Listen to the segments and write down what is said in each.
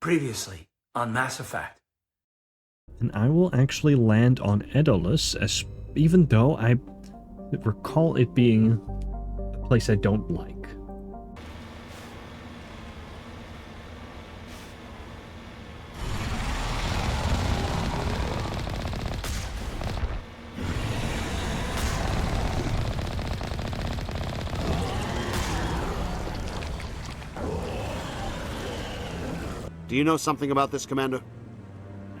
Previously on Mass Effect. And I will actually land on Edolus, even though I recall it being a place I don't like. Do you know something about this, Commander?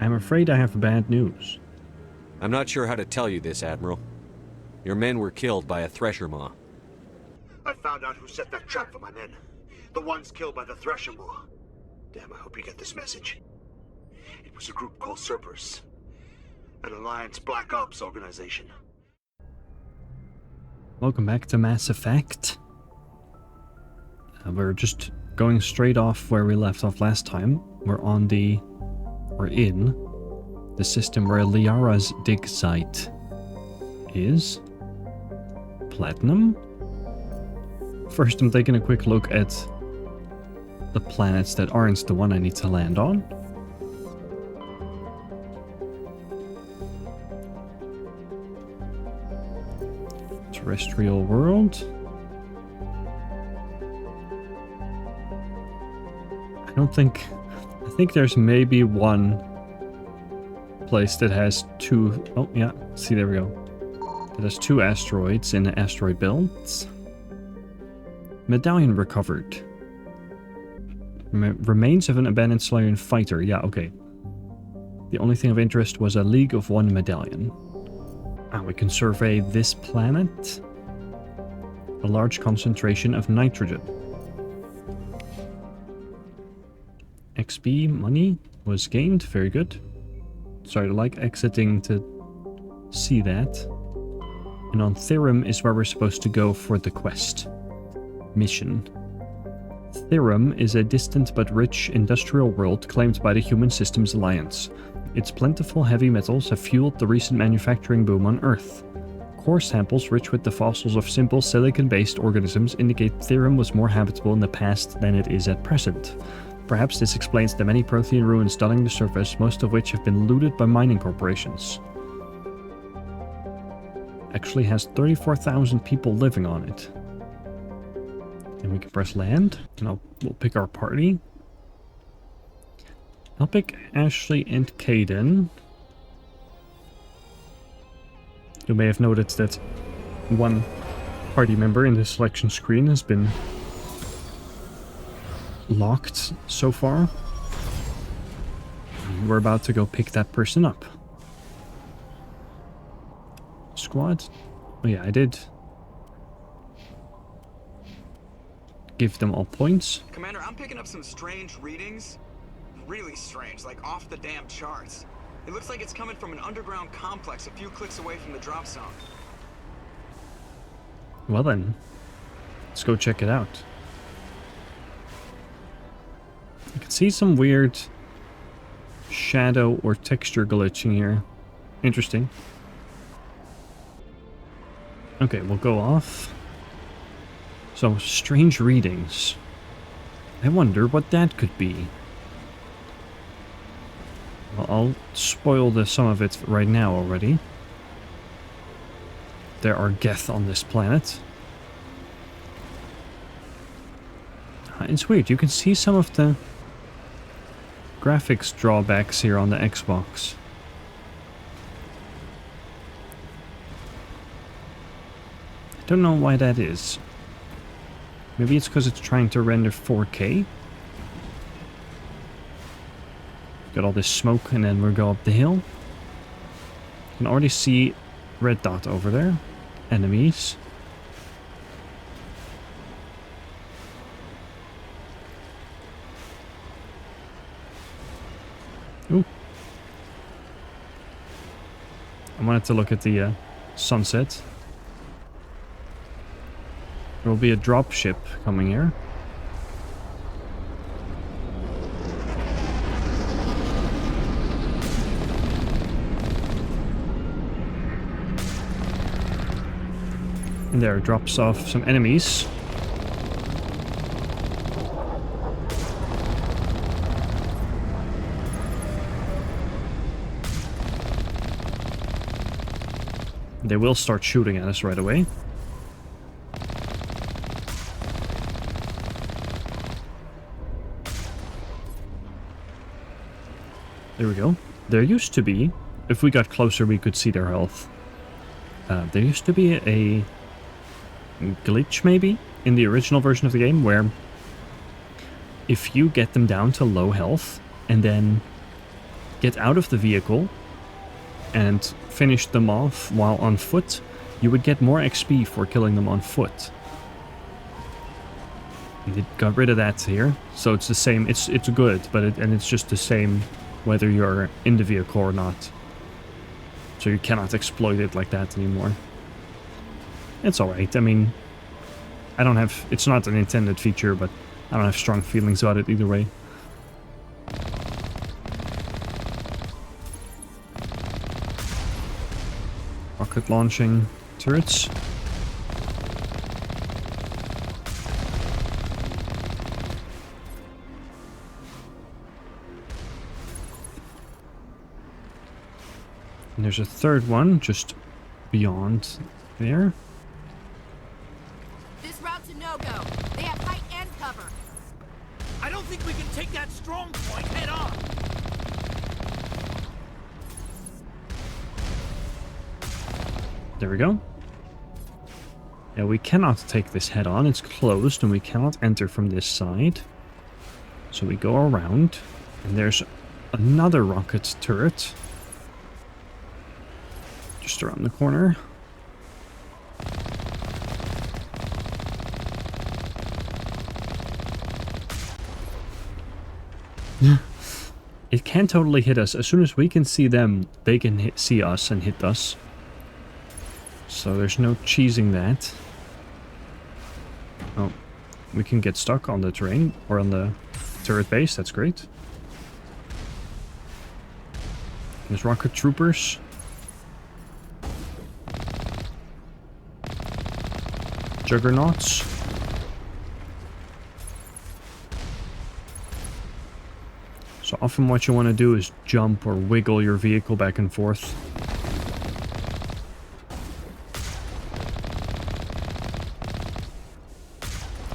I'm afraid I have bad news. I'm not sure how to tell you this, Admiral. Your men were killed by a Thresher Maw. I found out who set that trap for my men. The ones killed by the Thresher Maw. Damn, I hope you get this message. It was a group called Cerberus. An Alliance Black Ops organization. Welcome back to Mass Effect. We're just going straight off where we left off last time. We're in the system where Liara's dig site is. Platinum? First, I'm taking a quick look at the planets that aren't the one I need to land on. Terrestrial world. I think there's maybe one place that has two. Oh yeah, see, there we go. That has two asteroids in the asteroid belts. Medallion recovered. Remains of an abandoned Solarian fighter. Yeah, okay. The only thing of interest was a League of One medallion. And we can survey this planet. A large concentration of nitrogen. XP money was gained, very good. Sorry, I like exiting to see that. And on Therum is where we're supposed to go for the quest mission. Therum is a distant but rich industrial world claimed by the Human Systems Alliance. Its plentiful heavy metals have fueled the recent manufacturing boom on Earth. Core samples rich with the fossils of simple silicon-based organisms indicate Therum was more habitable in the past than it is at present. Perhaps this explains the many Prothean ruins dotting the surface, most of which have been looted by mining corporations. Actually has 34,000 people living on it. And we can press land, and we'll pick our party. I'll pick Ashley and Caden. You may have noticed that one party member in the selection screen has been locked so far. We're about to go pick that person up. Squad? Oh yeah, I did give them all points. Commander, I'm picking up some strange readings. Really strange, like off the damn charts. It looks like it's coming from an underground complex a few clicks away from the drop zone. Well then, let's go check it out. I can see some weird shadow or texture glitching here. Interesting. Okay, we'll go off. So, strange readings. I wonder what that could be. Well, I'll spoil some of it right now already. There are Geth on this planet. It's weird, you can see some of the graphics drawbacks here on the Xbox. I don't know why that is. Maybe it's because it's trying to render 4K. Got all this smoke and then we'll go up the hill. You can already see red dot over there. Enemies. Ooh. I wanted to look at the sunset. There will be a drop ship coming here. And there, drops off some enemies. They will start shooting at us right away. There we go. There used to be, if we got closer we could see their health. There used to be a glitch maybe in the original version of the game where if you get them down to low health and then get out of the vehicle and finish them off while on foot, you would get more XP for killing them on foot. And it got rid of that here, so it's the same. It's good, but it's just the same whether you're in the vehicle or not. So you cannot exploit it like that anymore. It's alright. I mean, I don't have... It's not an intended feature, but I don't have strong feelings about it either way. Rocket launching turrets. And there's a third one just beyond there. This route's a no-go. They have height and cover. I don't think we can take that strong point head on. There we go. Yeah, we cannot take this head on. It's closed and we cannot enter from this side. So we go around. And there's another rocket turret. Just around the corner. It can totally hit us. As soon as we can see them, they can see us and hit us. So there's no cheesing that. Oh, we can get stuck on the terrain or on the turret base. That's great. There's rocket troopers. Juggernauts. So often what you want to do is jump or wiggle your vehicle back and forth.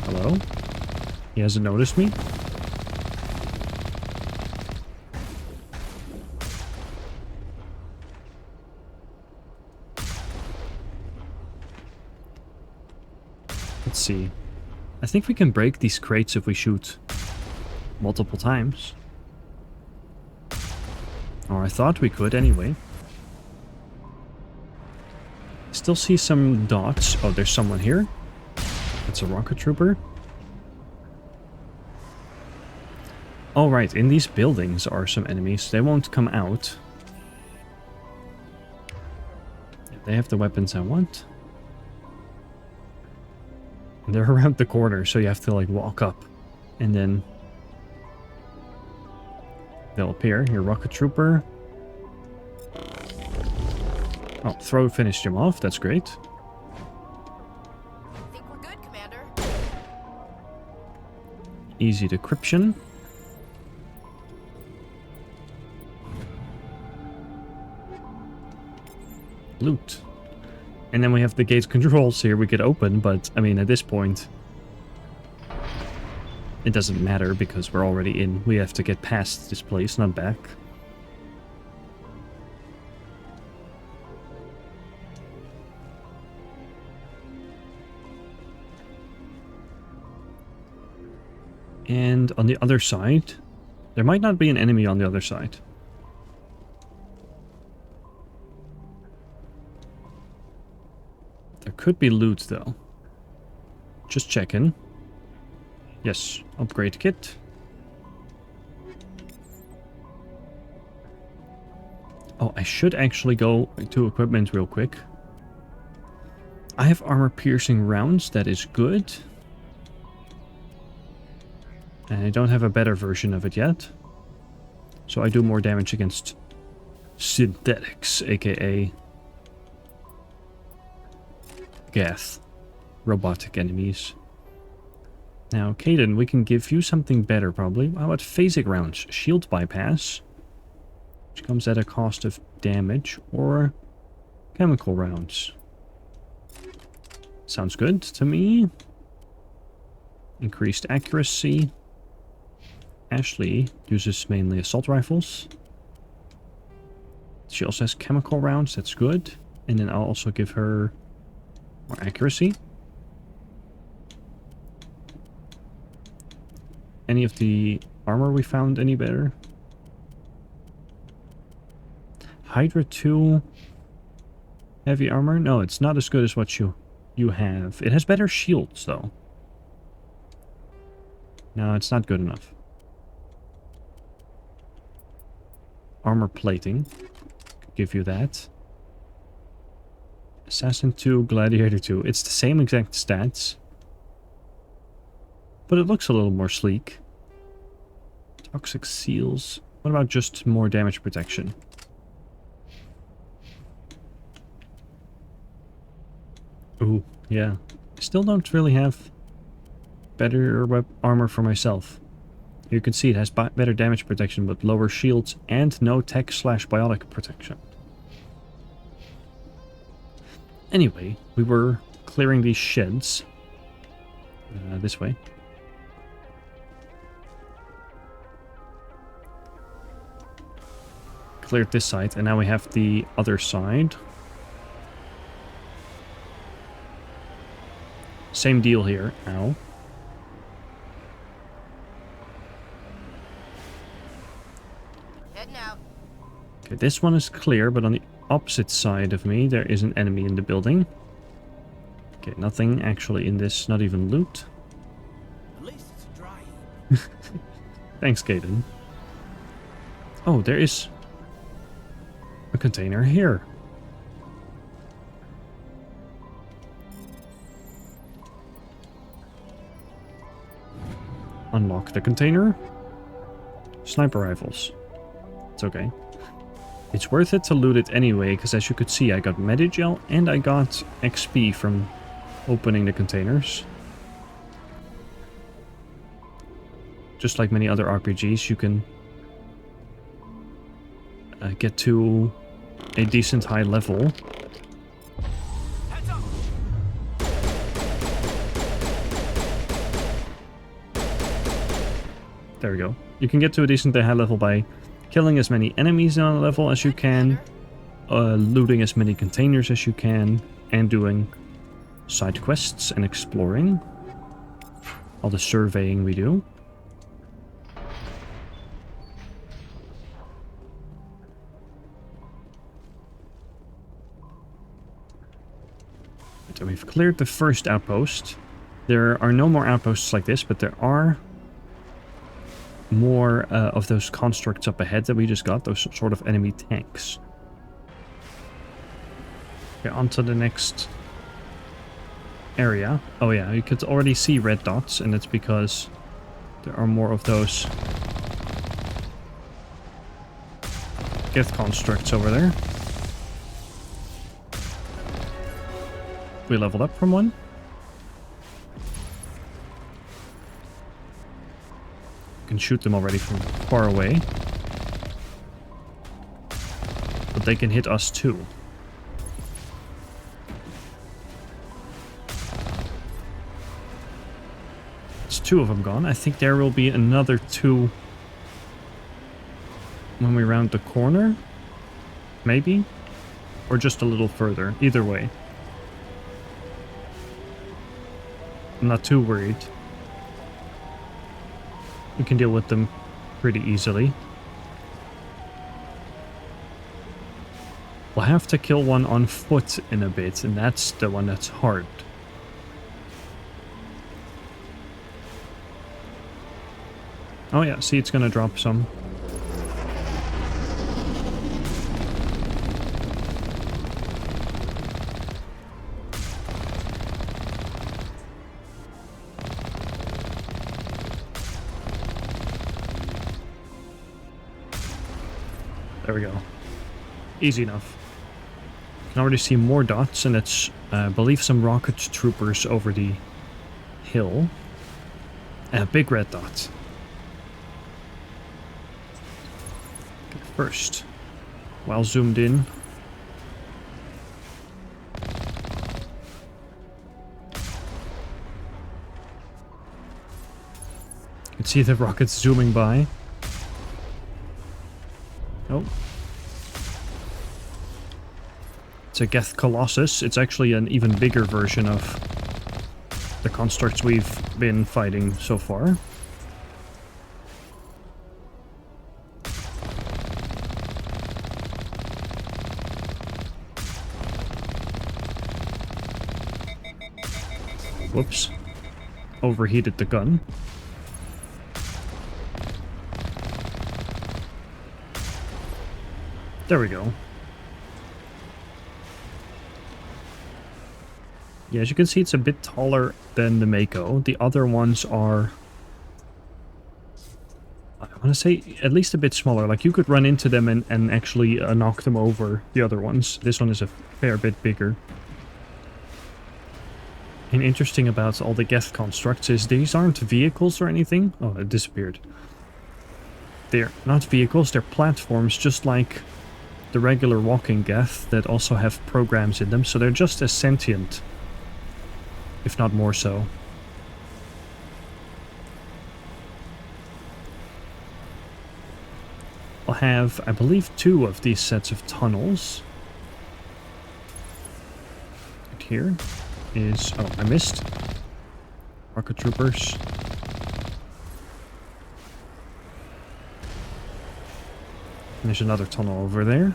Hello? He hasn't noticed me? Let's see. I think we can break these crates if we shoot multiple times. Or I thought we could anyway. Still see some dots. Oh, there's someone here. That's a rocket trooper. Oh, right. In these buildings are some enemies. They won't come out. They have the weapons I want. And they're around the corner, so you have to, like, walk up. And then they'll appear. Your rocket trooper. Oh, throw finished him off. That's great. Think we're good, Commander. Easy decryption. Loot. And then we have the gate controls here we could open, but I mean at this point it doesn't matter because we're already in. We have to get past this place, not back. And on the other side, there might not be an enemy on the other side. There could be loot though. Just checking. Yes, upgrade kit. Oh, I should actually go to equipment real quick. I have armor-piercing rounds, that is good. And I don't have a better version of it yet. So I do more damage against synthetics, aka Geth, robotic enemies. Now, Caden, we can give you something better, probably. How about phasic rounds? Shield bypass, which comes at a cost of damage, or Chemical rounds. Sounds good to me. Increased accuracy. Ashley uses mainly assault rifles. She also has chemical rounds, that's good. And then I'll also give her more accuracy. Any of the armor we found any better? Hydra 2 heavy armor? No, it's not as good as what you have. It has better shields though. No, it's not good enough. Armor plating. Give you that. Assassin 2, Gladiator 2. It's the same exact stats. But it looks a little more sleek. Toxic seals. What about just more damage protection? Ooh, yeah. I still don't really have better armor for myself. You can see it has better damage protection, but lower shields and no tech/biotic protection. Anyway, we were clearing these sheds. This way. Cleared this side, and now we have the other side. Same deal here. Ow. Heading out. Okay, this one is clear, but on the opposite side of me, there is an enemy in the building. Okay, nothing actually in this, not even loot. At least it's dry. Thanks, Gaiden. Oh, there is a container here. Unlock the container. Sniper rifles. It's okay. It's worth it to loot it anyway, because as you could see, I got Medigel and I got XP from opening the containers. Just like many other RPGs, you can get to a decent high level. Heads up. There we go. You can get to a decent high level by killing as many enemies on a level as you can, looting as many containers as you can, and doing side quests and exploring. All the surveying we do. So we've cleared the first outpost. There are no more outposts like this, but there are more of those constructs up ahead that we just got, those sort of enemy tanks. Okay, on to the next area. Oh yeah, you could already see red dots, and it's because there are more of those Geth constructs over there. We leveled up from one. Can shoot them already from far away. But they can hit us too. It's two of them gone. I think there will be another two when we round the corner. Maybe? Or just a little further. Either way. I'm not too worried. We can deal with them pretty easily. We'll have to kill one on foot in a bit, and that's the one that's hard. Oh yeah, see, it's gonna drop some. There we go. Easy enough. You can already see more dots, and it's, I believe, some rocket troopers over the hill. And a big red dot. Okay, first, while zoomed in, can see the rockets zooming by. Oh. It's a Geth Colossus. It's actually an even bigger version of the constructs we've been fighting so far. Whoops. Overheated the gun. There we go. Yeah, as you can see, it's a bit taller than the Mako. The other ones are, I want to say, at least a bit smaller. Like, you could run into them and actually knock them over, the other ones. This one is a fair bit bigger. And interesting about all the Geth constructs is these aren't vehicles or anything. Oh, it disappeared. They're not vehicles, they're platforms, just like the regular walking Geth that also have programs in them. So they're just as sentient, if not more so. I'll have, I believe, 2 of these sets of tunnels. Right here is... oh, I missed. Rocket troopers. And there's another tunnel over there.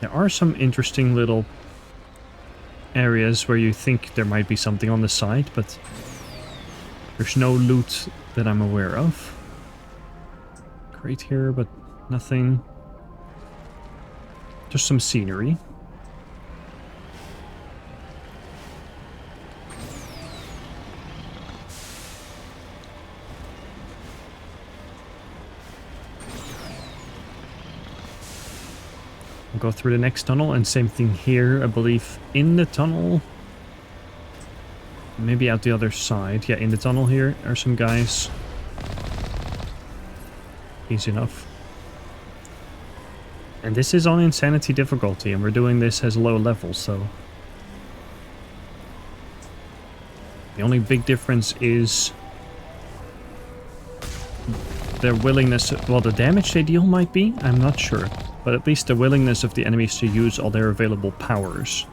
There are some interesting little areas where you think there might be something on the side, but there's no loot that I'm aware of. Great here, but nothing. Just some scenery. We'll go through the next tunnel, and same thing here, I believe, in the tunnel. Maybe out the other side. Yeah, in the tunnel here are some guys. Easy enough. And this is on Insanity difficulty, and we're doing this as low level, so... the only big difference is... their willingness... well, the damage they deal might be? I'm not sure. But at least the willingness of the enemies to use all their available powers.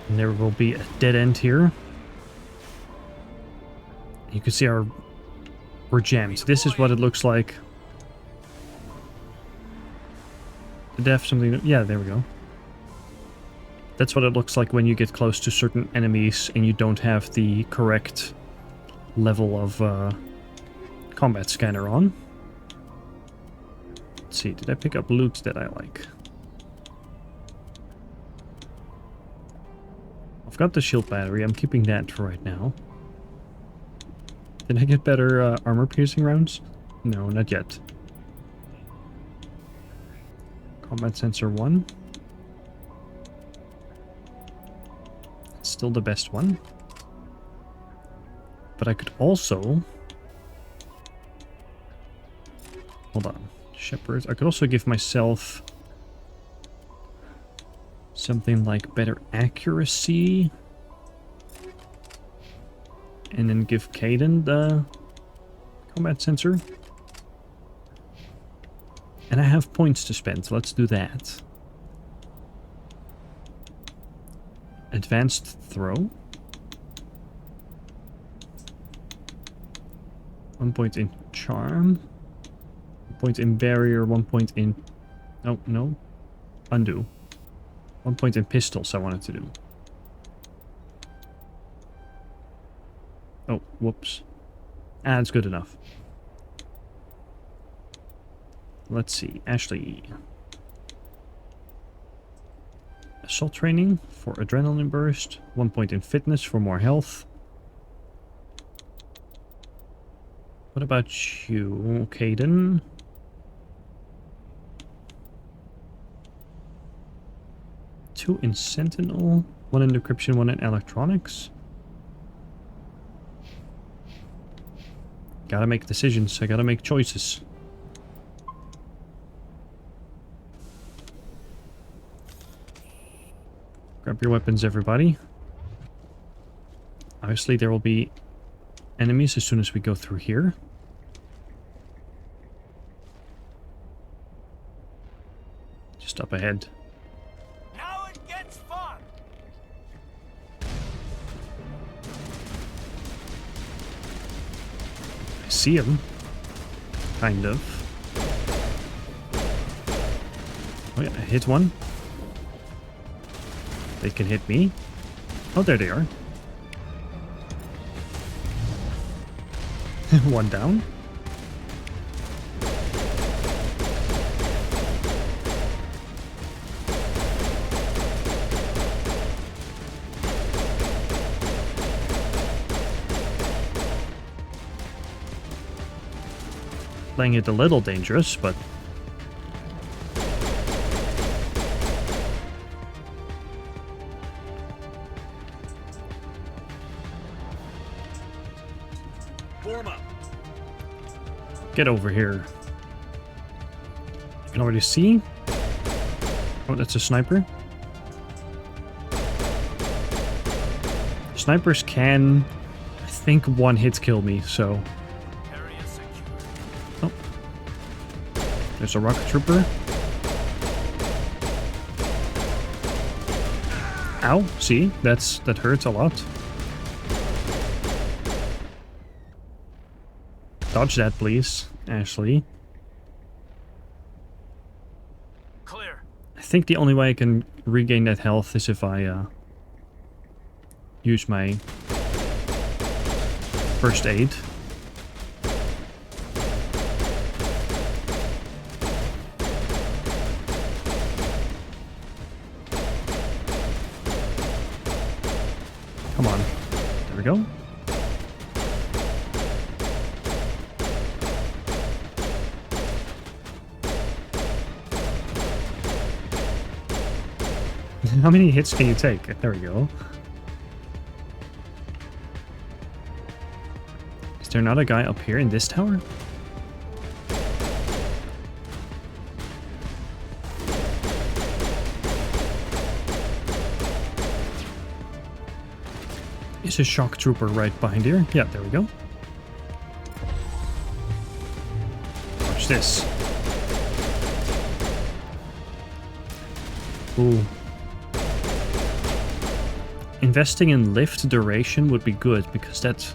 And there will be a dead end here. You can see we're jammed. This is what it looks like. Did they have something? Yeah, there we go. That's what it looks like when you get close to certain enemies and you don't have the correct level of combat scanner on. Let's see, did I pick up loot that I like? I've got the shield battery, I'm keeping that for right now. Did I get better armor piercing rounds? No, not yet. Combat sensor 1. Still the best one. But I could also... hold on. Shepherd. I could also give myself something like better accuracy. And then give Caden the combat sensor. And I have points to spend, so let's do that. Advanced throw. 1 point in charm. 1 point in barrier, 1 point in... oh, no. Undo. 1 point in pistols I wanted to do. Oh, whoops. Ah, it's good enough. Let's see. Ashley. Assault training for adrenaline burst. 1 point in fitness for more health. What about you, Caden? Two in Sentinel. 1 in decryption, 1 in electronics. Gotta make decisions. I gotta make choices. Grab your weapons, everybody. Obviously, there will be enemies as soon as we go through here. Just up ahead. Now it gets fun. I see him. Kind of. Oh yeah, I hit one. They can hit me. Oh, there they are. One down. Playing it a little dangerous, but Form up. get over here. You can already see. Oh, that's a sniper. Snipers can, I think, one hit kill me, so. Area secure. Oh. There's a rocket trooper. Ow, see? That hurts a lot. Dodge that, please, Ashley. Clear. I think the only way I can regain that health is if I use my first aid. Come on. There we go. How many hits can you take? There we go. Is there not a guy up here in this tower? Is a shock trooper right behind here? Yeah, there we go. Watch this. Ooh. Investing in lift duration would be good, because that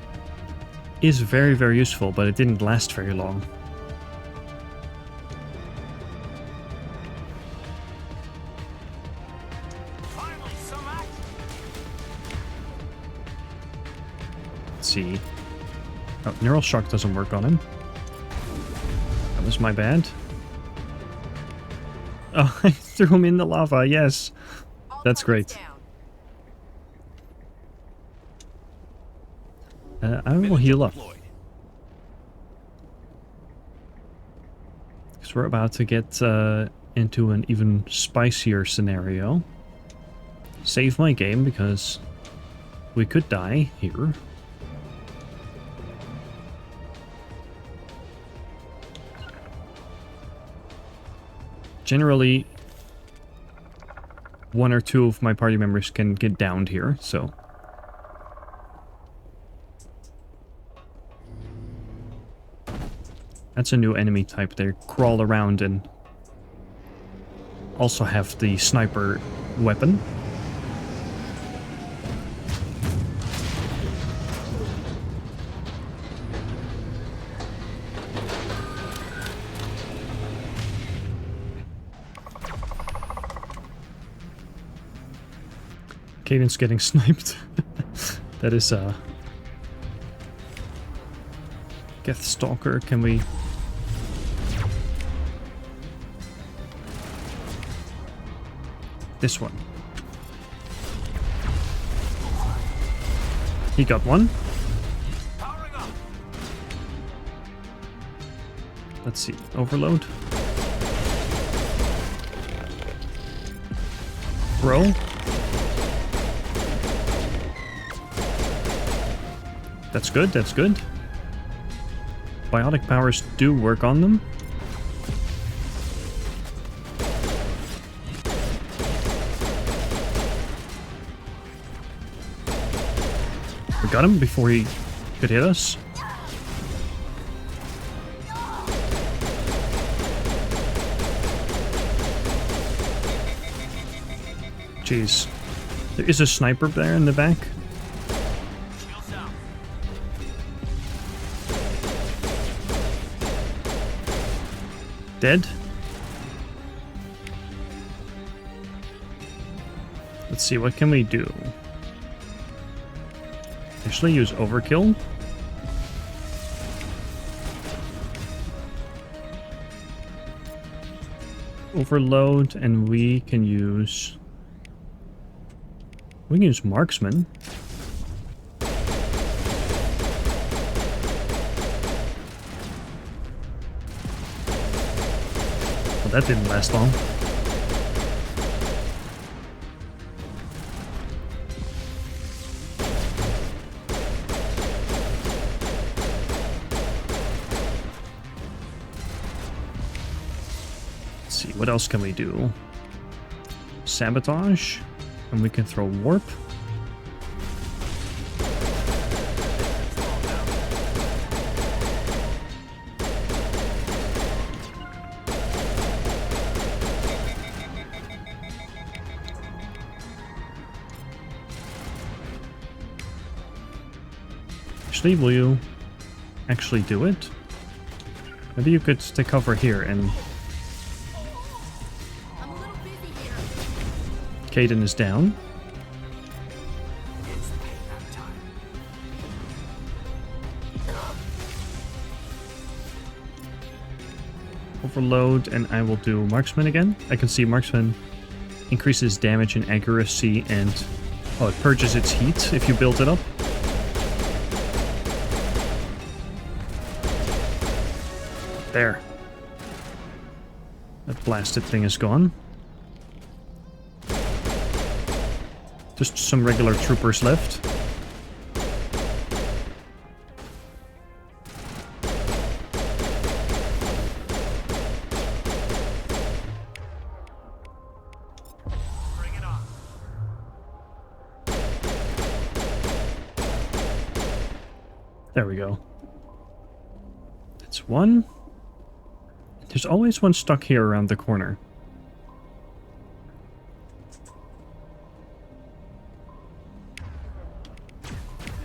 is very, very useful, but it didn't last very long. Finally, some action. Let's see. Oh, neural shock doesn't work on him. That was my bad. Oh, I threw him in the lava, yes. All That's targets great. down. I will heal up. Because we're about to get into an even spicier scenario. Save my game, because we could die here. Generally, one or two of my party members can get downed here, so... That's a new enemy type. They crawl around and also have the sniper weapon. Caden's getting sniped. That is Geth Stalker. Can we... This one. He got one. Powering up. Let's see. Overload. Throw. That's good, that's good. biotic powers do work on them. We got him before he could hit us. Jeez. There is a sniper there in the back. Dead. Let's see, what can we do? Actually use overkill. Overload, and we can use marksman. Well, that didn't last long. Let's see, what else can we do? Sabotage, and we can throw warp. Actually, will you actually do it? Maybe you could take cover here and... I'm a little busy here. Caden is down. It's payback time. Overload, and I will do marksman again. I can see marksman increases damage and accuracy, and oh, it purges its heat if you build it up. There. That blasted thing is gone. Just some regular troopers left. Bring it on. There we go. That's one. There's always one stuck here around the corner.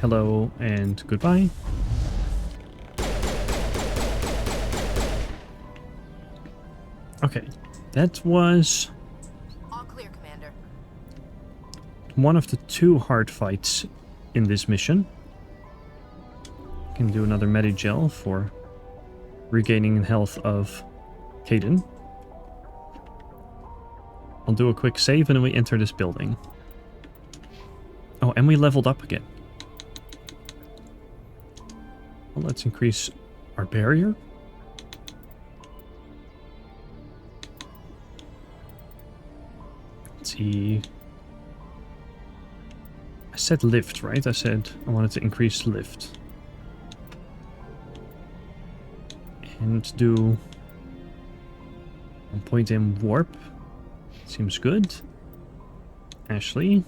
Hello and goodbye. Okay, that was All clear, Commander. one of the 2 hard fights in this mission. Can do another Medigel for regaining health of Caden. I'll do a quick save and then we enter this building. Oh, and we leveled up again. Well, let's increase our barrier. Let's see. I said lift, right? I said I wanted to increase lift. And do 1 point in warp. Seems good. Ashley.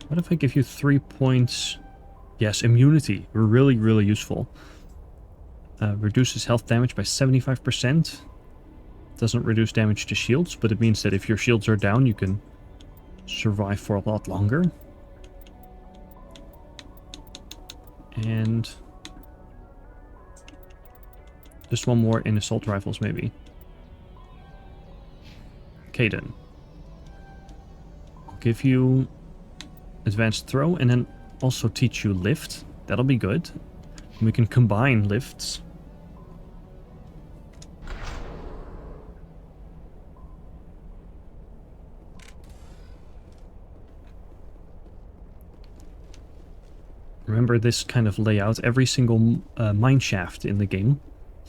What if I give you 3 points? Yes, immunity. Really, really useful. Reduces health damage by 75%. Doesn't reduce damage to shields, but it means that if your shields are down, you can survive for a lot longer. And just one more in assault rifles, maybe. Caden. I'll give you advanced throw and then also teach you lift. That'll be good. And we can combine lifts. Remember this kind of layout. Every single mine shaft in the game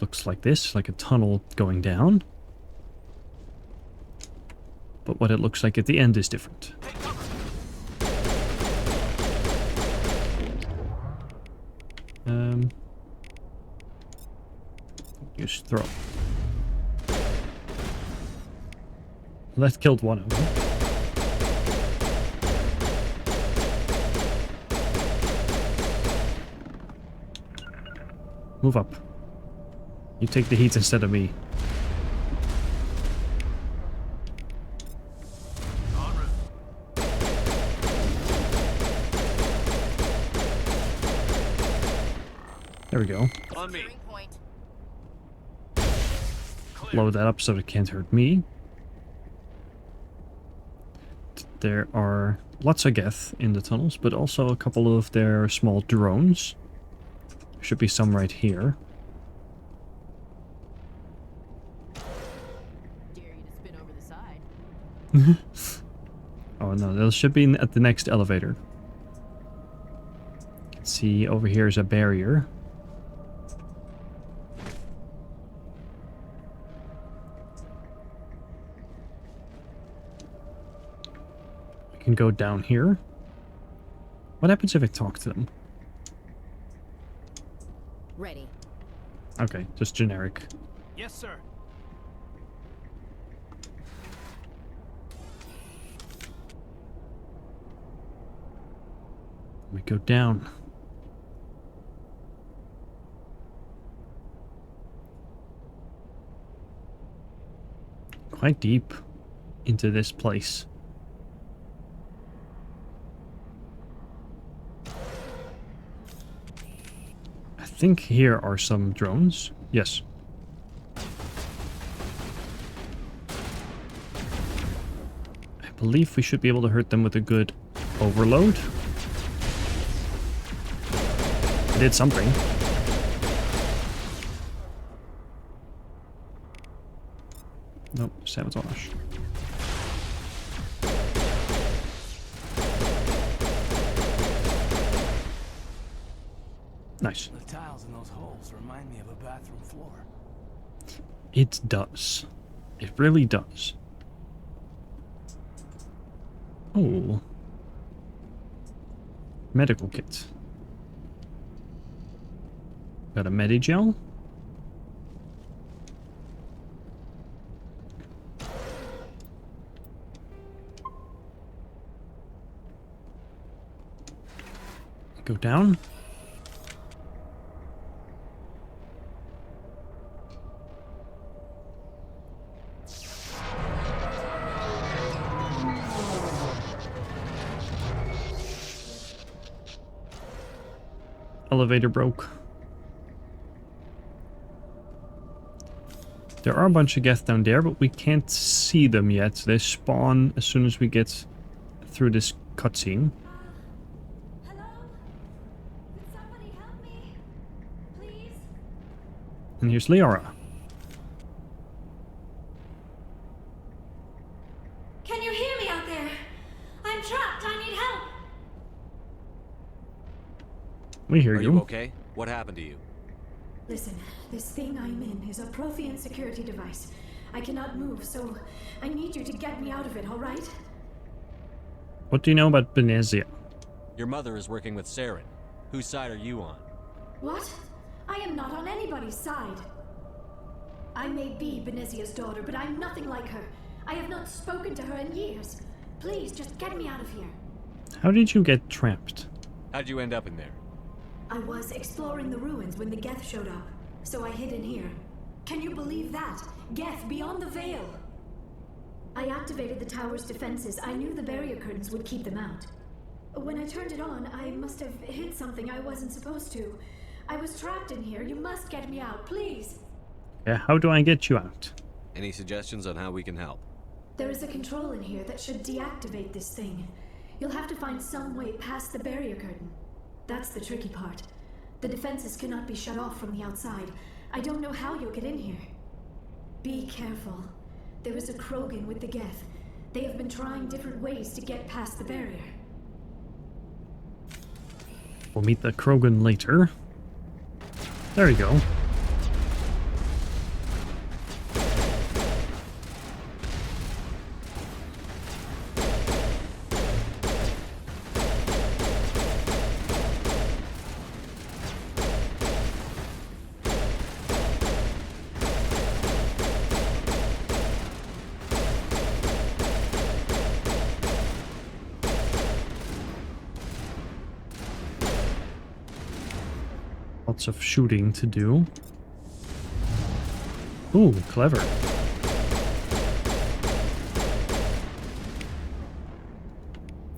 looks like this, like a tunnel going down. But what it looks like at the end is different. Use throw. That killed one of them. Move up. You take the heat instead of me. En route. There we go. On me. Steering point. Clear. Blow that up so it can't hurt me. There are lots of Geth in the tunnels, but also a couple of their small drones. There should be some right here. Dare you to spin over the side. Oh no, those should be at the next elevator. See, over here is a barrier. We can go down here. What happens if I talk to them? Ready. Okay, just generic. Yes, sir. We go down. Quite deep into this place. I think here are some drones. Yes. I believe we should be able to hurt them with a good overload. I did something. Nope, sabotage. Nice. The tiles in those holes remind me of a bathroom floor. It does. It really does. Oh. Medical kit. Got a Medigel. Go down. Elevator broke. There are a bunch of Geth down there, but we can't see them yet. They spawn as soon as we get through this cutscene. Hello? Could somebody help me? Please? And here's Liara. Can you hear me out there? I'm trapped. I need help. We hear Are you. you okay? What happened to you? Listen, this thing I'm in is a Prothean security device. I cannot move, so I need you to get me out of it, all right? What do you know about Benezia? Your mother is working with Saren. Whose side are you on? What? I am not on anybody's side. I may be Benezia's daughter, but I'm nothing like her. I have not spoken to her in years. Please, just get me out of here. How did you get trapped? How'd you end up in there? I was exploring the ruins when the Geth showed up, so I hid in here. Can you believe that? Geth beyond the veil! I activated the tower's defenses. I knew the barrier curtains would keep them out. When I turned it on, I must have hit something I wasn't supposed to. I was trapped in here. You must get me out, please! Yeah, how do I get you out? Any suggestions on how we can help? There is a control in here that should deactivate this thing. You'll have to find some way past the barrier curtain. That's the tricky part. The defenses cannot be shut off from the outside. I don't know how you'll get in here. Be careful. There is a Krogan with the Geth. They have been trying different ways to get past the barrier. We'll meet the Krogan later. There you go. lots of shooting to do. Ooh, clever.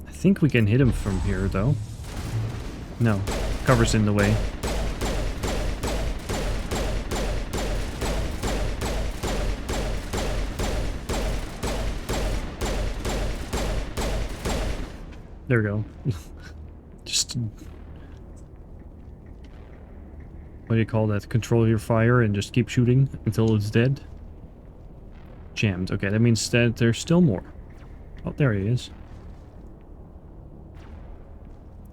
I think we can hit him from here, though. No, cover's in the way. There we go. Just... what do you call that? Control your fire and just keep shooting until it's dead. Jammed. Okay, that means that there's still more. Oh, there he is.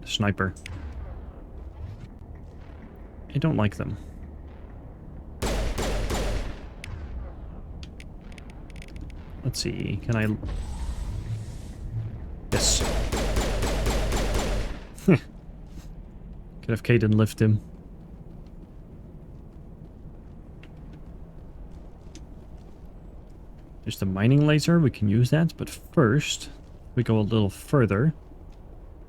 Sniper. I don't like them. Let's see. Can I... Yes. Could have Caden lift him. There's the mining laser, we can use that, but first we go a little further.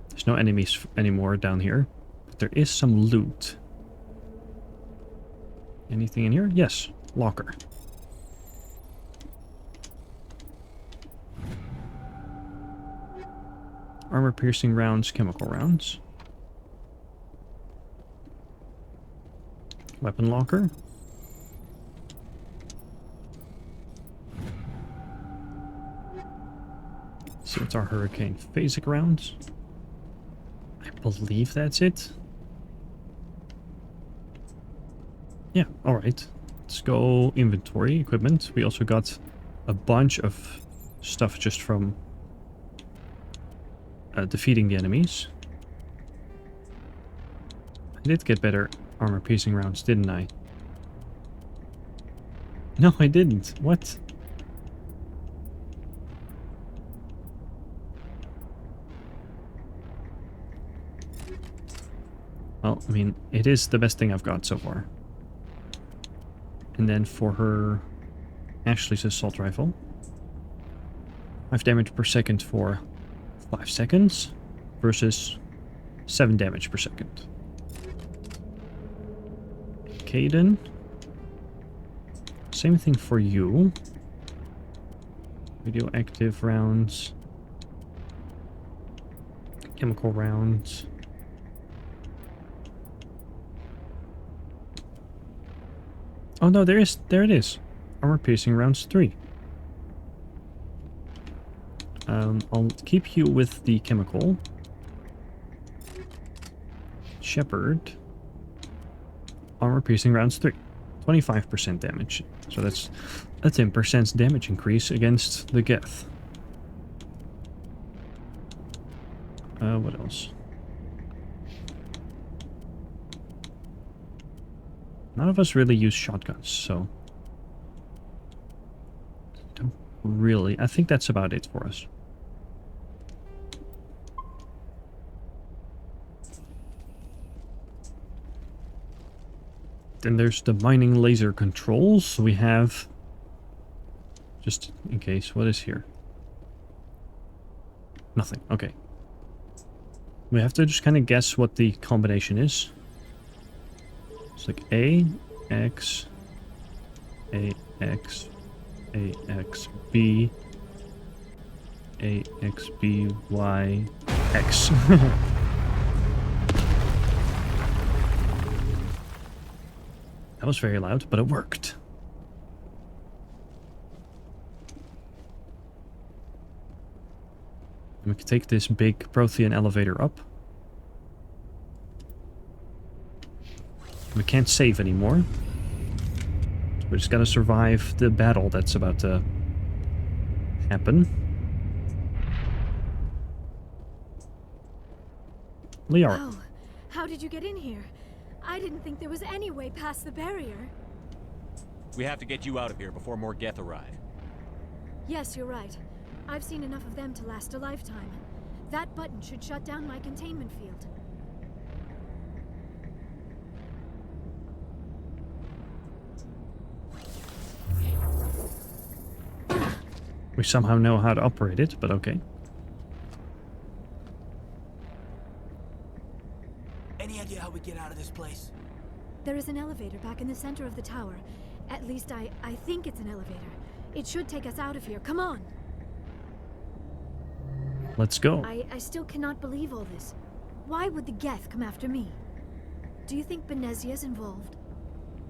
There's no enemies anymore down here, but there is some loot. Anything in here? Yes, locker. Armor-piercing rounds, chemical rounds. Weapon locker. See what's our hurricane phasic rounds. I believe that's it. Yeah, alright. Let's go inventory, equipment. We also got a bunch of stuff just from defeating the enemies. I did get better armor-piercing rounds, didn't I? No, I didn't. What? Well, I mean, it is the best thing I've got so far. And then for her Ashley's assault rifle. 5 damage per second for 5 seconds versus 7 damage per second. Caden. Same thing for you. Radioactive rounds. Chemical rounds. Oh no, there it is. Armor piercing rounds 3. I'll keep you with the chemical. Shepherd. Armor piercing rounds 3. 25% damage. So that's a 10% damage increase against the Geth. What else? None of us really use shotguns, so... don't really... I think that's about it for us. Then there's the mining laser controls. We have... just in case, what is here? Nothing, okay. We have to just kind of guess what the combination is. It's like A, X, A, X, A, X, B, A, X, B, Y, X. That was very loud, but it worked. And we can take this big Prothean elevator up. We can't save anymore. We're just gotta survive the battle that's about to happen. Liara. Oh, how did you get in here? I didn't think there was any way past the barrier. We have to get you out of here before more Geth arrive. Yes, you're right. I've seen enough of them to last a lifetime. That button should shut down my containment field. We somehow know how to operate it, but okay. Any idea how we get out of this place? an elevator back in the center of the tower. At least I think it's an elevator. It should take us out of here. Come on! Let's go. I still cannot believe all this. Why would the Geth come after me? Do you think Benezia's involved?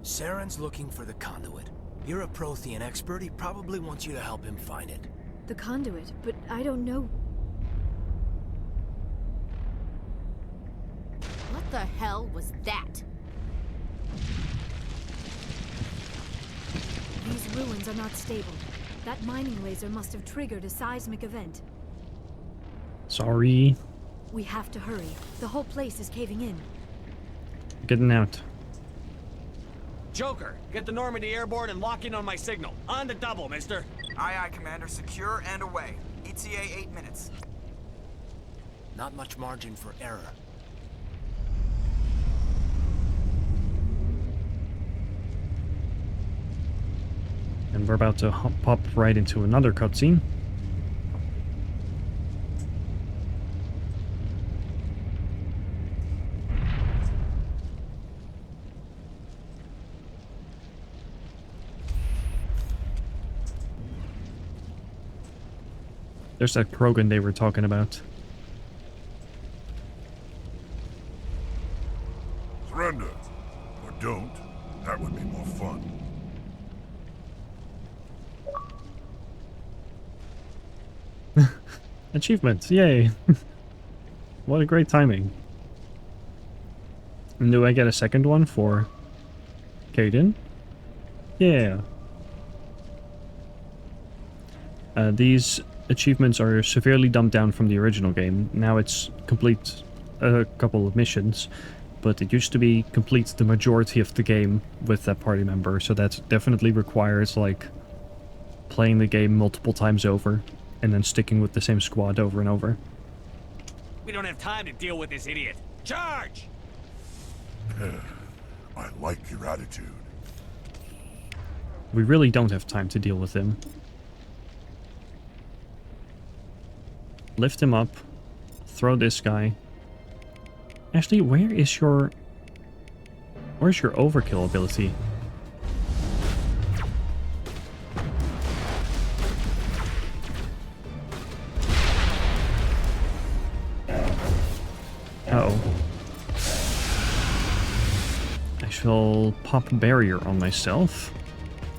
Saren's looking for the conduit. You're a Prothean expert. He probably wants you to help him find it. The conduit, but I don't know. What the hell was that? These ruins are not stable. That mining laser must have triggered a seismic event. Sorry. We have to hurry. The whole place is caving in. Getting out. Joker, get the Normandy airborne and lock in on my signal. On the double, mister. Aye, aye, Commander. Secure and away. ETA 8 minutes. Not much margin for error. And we're about to pop right into another cutscene. There's that Krogan they were talking about. Surrender. Or don't. That would be more fun. Achievement, yay! What a great timing. And do I get a second one for Caden? Yeah. These achievements are severely dumbed down from the original game. Now it's complete a couple of missions, but it used to be complete the majority of the game with that party member, so that definitely requires like playing the game multiple times over and then sticking with the same squad over and over. We don't have time to deal with this idiot. Charge! I like your attitude. We really don't have time to deal with him. Lift him up. Throw this guy. Actually, where's your overkill ability? Uh-oh. I shall pop a barrier on myself.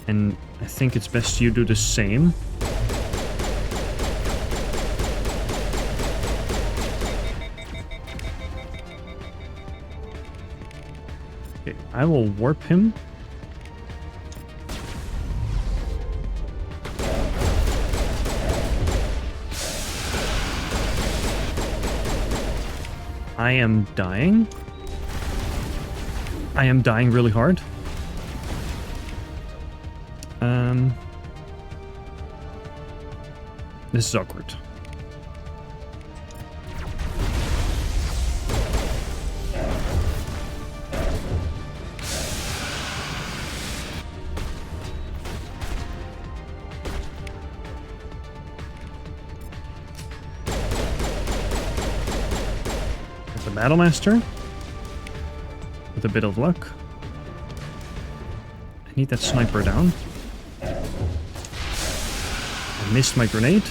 And I think it's best you do the same. Okay, I will warp him. I am dying. I am dying really hard. This is awkward. There's the Battle Master. With a bit of luck. I need that sniper down. I missed my grenade.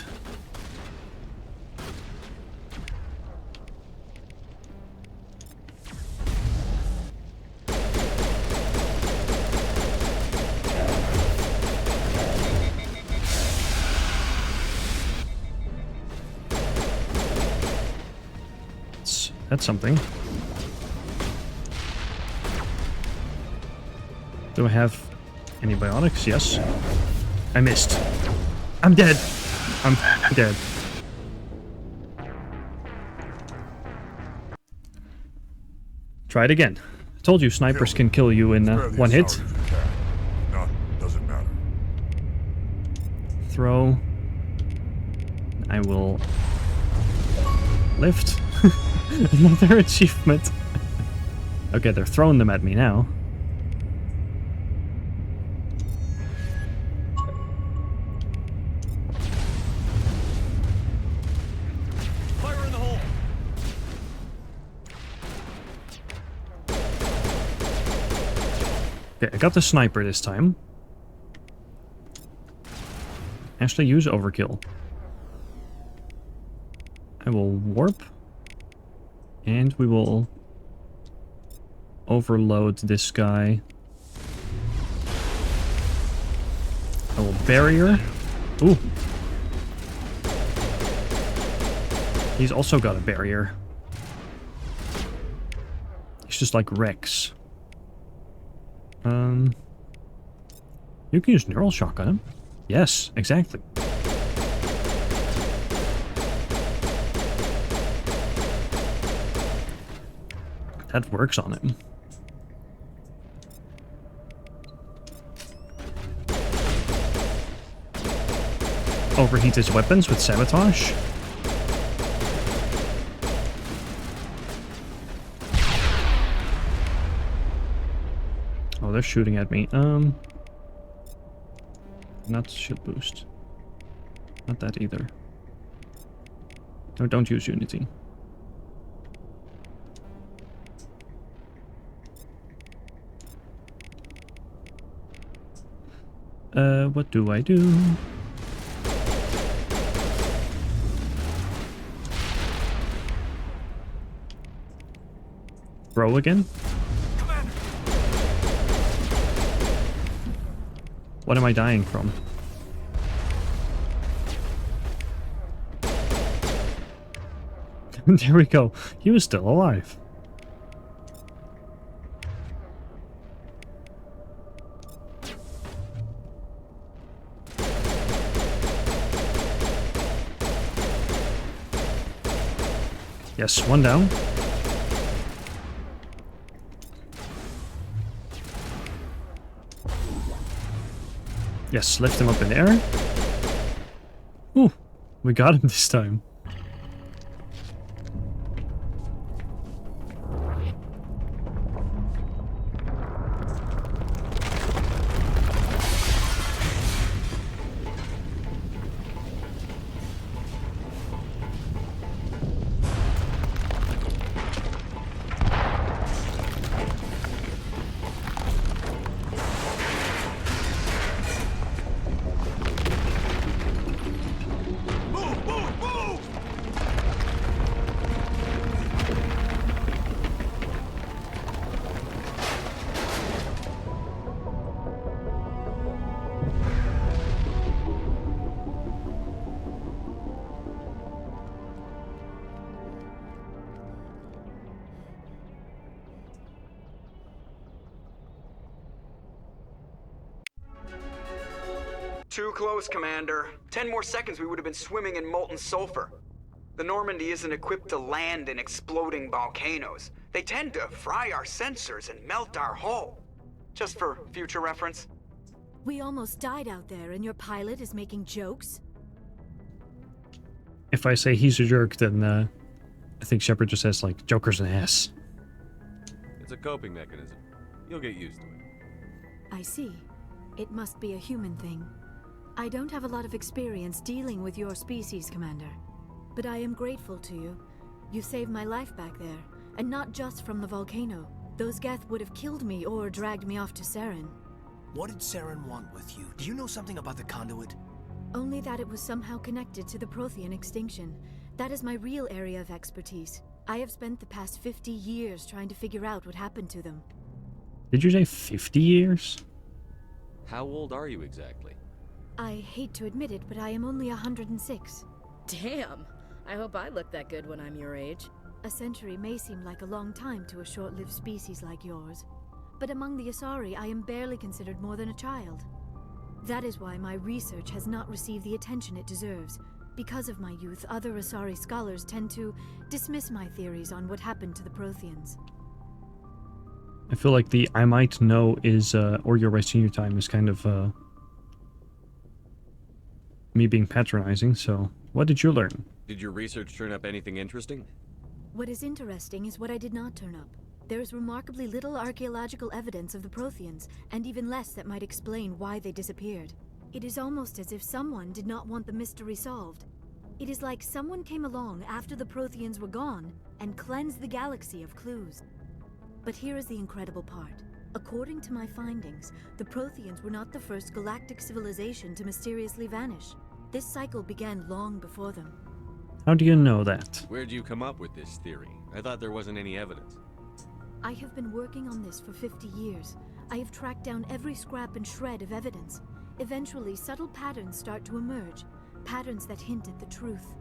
That's something. Do I have antibiotics? Yes. I missed. I'm dead. I'm dead. Try it again. I told you snipers can kill you in one hit. Doesn't matter. Throw. I will lift. Another achievement. Okay, they're throwing them at me now. Fire in the hole! Okay, I got the sniper this time. Actually, use overkill. I will warp. And we will overload this guy. I will barrier. Ooh. He's also got a barrier. He's just like Rex. You can use neural shock on him. Yes, exactly. That works on him. Overheat his weapons with sabotage. Oh, they're shooting at me. Not shield boost. Not that either. No, don't use Unity. What do I do? Throw again? What am I dying from? There we go. He was still alive. Yes, one down. Yes, lift him up in the air. Ooh, we got him this time. Too close, Commander. 10 more seconds we would have been swimming in molten sulfur. The Normandy isn't equipped to land in exploding volcanoes. They tend to fry our sensors and melt our hull. Just for future reference. We almost died out there and your pilot is making jokes? If I say he's a jerk, then I think Shepard just says, like, Joker's an ass. It's a coping mechanism. You'll get used to it. I see. It must be a human thing. I don't have a lot of experience dealing with your species, Commander. But I am grateful to you. You saved my life back there, and not just from the volcano. Those Geth would have killed me or dragged me off to Saren. What did Saren want with you? Do you know something about the conduit? Only that it was somehow connected to the Prothean extinction. That is my real area of expertise. I have spent the past 50 years trying to figure out what happened to them. Did you say 50 years? How old are you exactly? I hate to admit it, but I am only 106. Damn! I hope I look that good when I'm your age. A century may seem like a long time to a short-lived species like yours. But among the Asari, I am barely considered more than a child. That is why my research has not received the attention it deserves. Because of my youth, other Asari scholars tend to dismiss my theories on what happened to the Protheans. I feel like the I might know is, or you're wasting your time is kind of, me being patronizing, so what did you learn? Did your research turn up anything interesting? What is interesting is what I did not turn up. There is remarkably little archaeological evidence of the Protheans, and even less that might explain why they disappeared. It is almost as if someone did not want the mystery solved. It is like someone came along after the Protheans were gone and cleansed the galaxy of clues. But here is the incredible part. According to my findings, the Protheans were not the first galactic civilization to mysteriously vanish. This cycle began long before them. How do you know that? Where'd you come up with this theory? I thought there wasn't any evidence. I have been working on this for 50 years. I have tracked down every scrap and shred of evidence. Eventually, subtle patterns start to emerge, patterns that hint at the truth.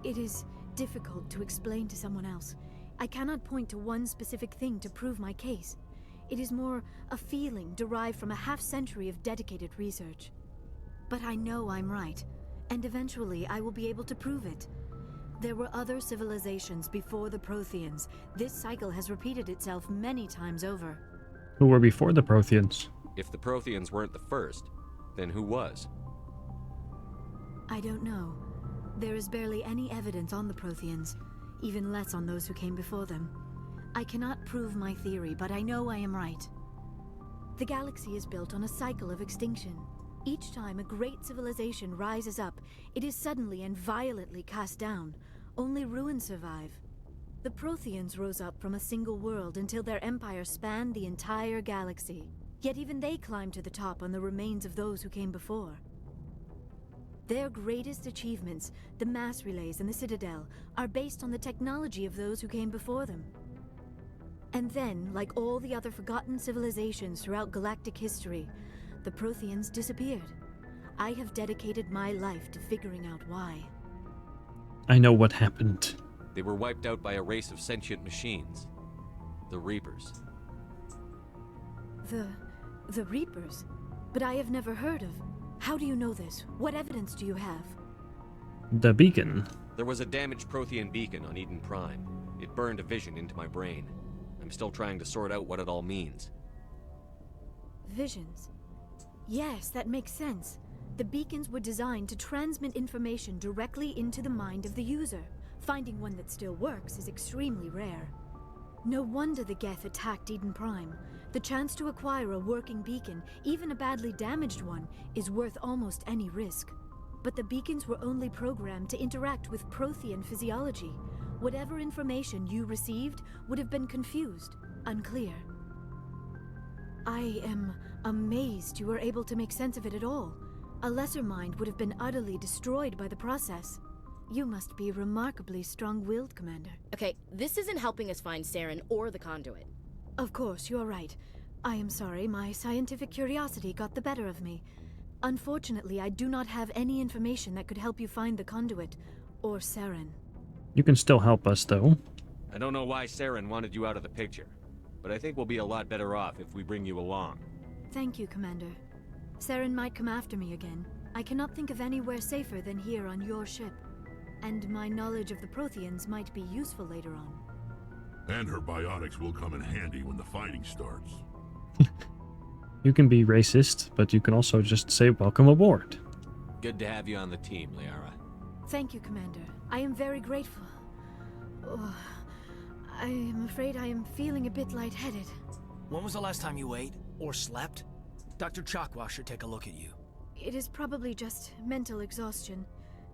It is difficult to explain to someone else. I cannot point to one specific thing to prove my case. It is more a feeling derived from a half-century of dedicated research. But I know I'm right, and eventually I will be able to prove it. There were other civilizations before the Protheans. This cycle has repeated itself many times over. Who were before the Protheans? If the Protheans weren't the first, then who was? I don't know. There is barely any evidence on the Protheans, even less on those who came before them. I cannot prove my theory, but I know I am right. The galaxy is built on a cycle of extinction. Each time a great civilization rises up, it is suddenly and violently cast down. Only ruins survive. The Protheans rose up from a single world until their empire spanned the entire galaxy. Yet even they climbed to the top on the remains of those who came before. Their greatest achievements, the mass relays and the Citadel, are based on the technology of those who came before them. And then, like all the other forgotten civilizations throughout galactic history, the Protheans disappeared. I have dedicated my life to figuring out why. I know what happened. They were wiped out by a race of sentient machines. The Reapers. The Reapers? But I have never heard of. How do you know this? What evidence do you have? The beacon. There was a damaged Prothean beacon on Eden Prime. It burned a vision into my brain. I'm still trying to sort out what it all means. Visions? Yes, that makes sense. The beacons were designed to transmit information directly into the mind of the user. Finding one that still works is extremely rare. No wonder the Geth attacked Eden Prime. The chance to acquire a working beacon, even a badly damaged one, is worth almost any risk. But the beacons were only programmed to interact with Prothean physiology. Whatever information you received would have been confused, unclear. I am amazed you were able to make sense of it at all. A lesser mind would have been utterly destroyed by the process. You must be remarkably strong-willed, Commander. Okay, this isn't helping us find Saren or the conduit. Of course, you're right. I am sorry, my scientific curiosity got the better of me. Unfortunately, I do not have any information that could help you find the conduit, or Saren. You can still help us, though. I don't know why Saren wanted you out of the picture, but I think we'll be a lot better off if we bring you along. Thank you, Commander. Saren might come after me again. I cannot think of anywhere safer than here on your ship. And my knowledge of the Protheans might be useful later on. And her biotics will come in handy when the fighting starts. You can be racist, but you can also just say welcome aboard. Good to have you on the team, Liara. Thank you, Commander. I am very grateful. Oh, I am afraid I am feeling a bit lightheaded. When was the last time you ate or slept? Dr. Chakwa should take a look at you. It is probably just mental exhaustion,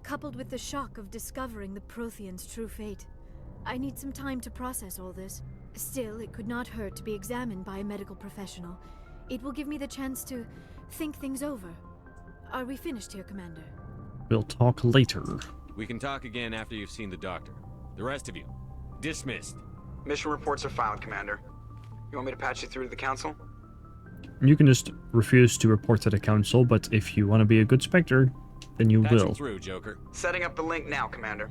coupled with the shock of discovering the Protheans' true fate. I need some time to process all this. Still, it could not hurt to be examined by a medical professional. It will give me the chance to think things over. Are we finished here, Commander? We'll talk later. We can talk again after you've seen the doctor. The rest of you, dismissed. Mission reports are filed, Commander. You want me to patch you through to the Council? You can just refuse to report to the Council, but if you want to be a good Spectre, then you Patch will. him through, Joker. Setting up the link now, Commander.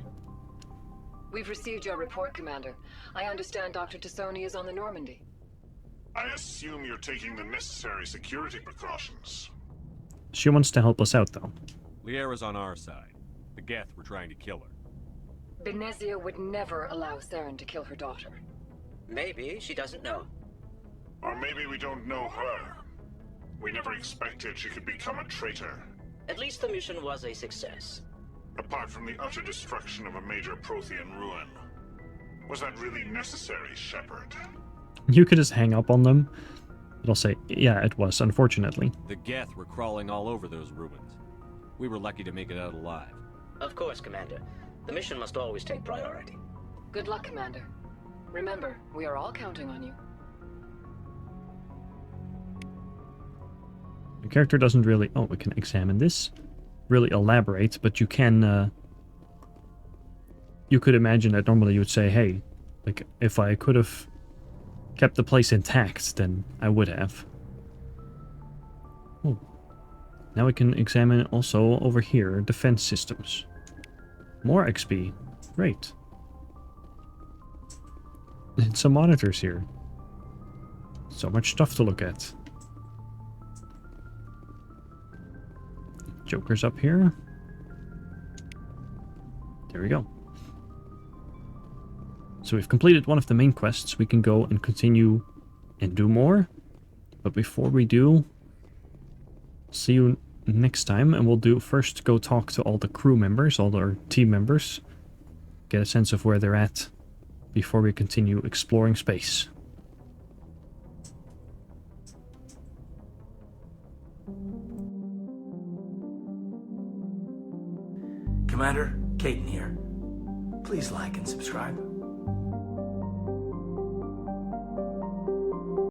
We've received your report, Commander. I understand Dr. Tassoni is on the Normandy. I assume you're taking the necessary security precautions. She wants to help us out, though. Liara's on our side. The Geth were trying to kill her. Benezia would never allow Saren to kill her daughter. Maybe she doesn't know. Or maybe we don't know her. We never expected she could become a traitor. At least the mission was a success. Apart from the utter destruction of a major Prothean ruin. Was that really necessary, Shepard? You could just hang up on them. But I'll say, yeah, it was, unfortunately. The Geth were crawling all over those ruins. We were lucky to make it out alive. Of course, Commander. The mission must always take priority. Good luck, Commander. Remember, we are all counting on you. The character doesn't really... Oh, we can examine this. Really elaborate, but you can... you could imagine that normally you would say, hey, like, if I could have kept the place intact, then I would have. Oh. Now we can examine also over here, defense systems. More XP. Great. And some monitors here. So much stuff to look at. Joker's up here. There we go. So we've completed one of the main quests. We can go and continue and do more. But before we do, see you next time. And we'll do first go talk to all the crew members, all our team members. Get a sense of where they're at before we continue exploring space. Commander, Caden here. Please like and subscribe.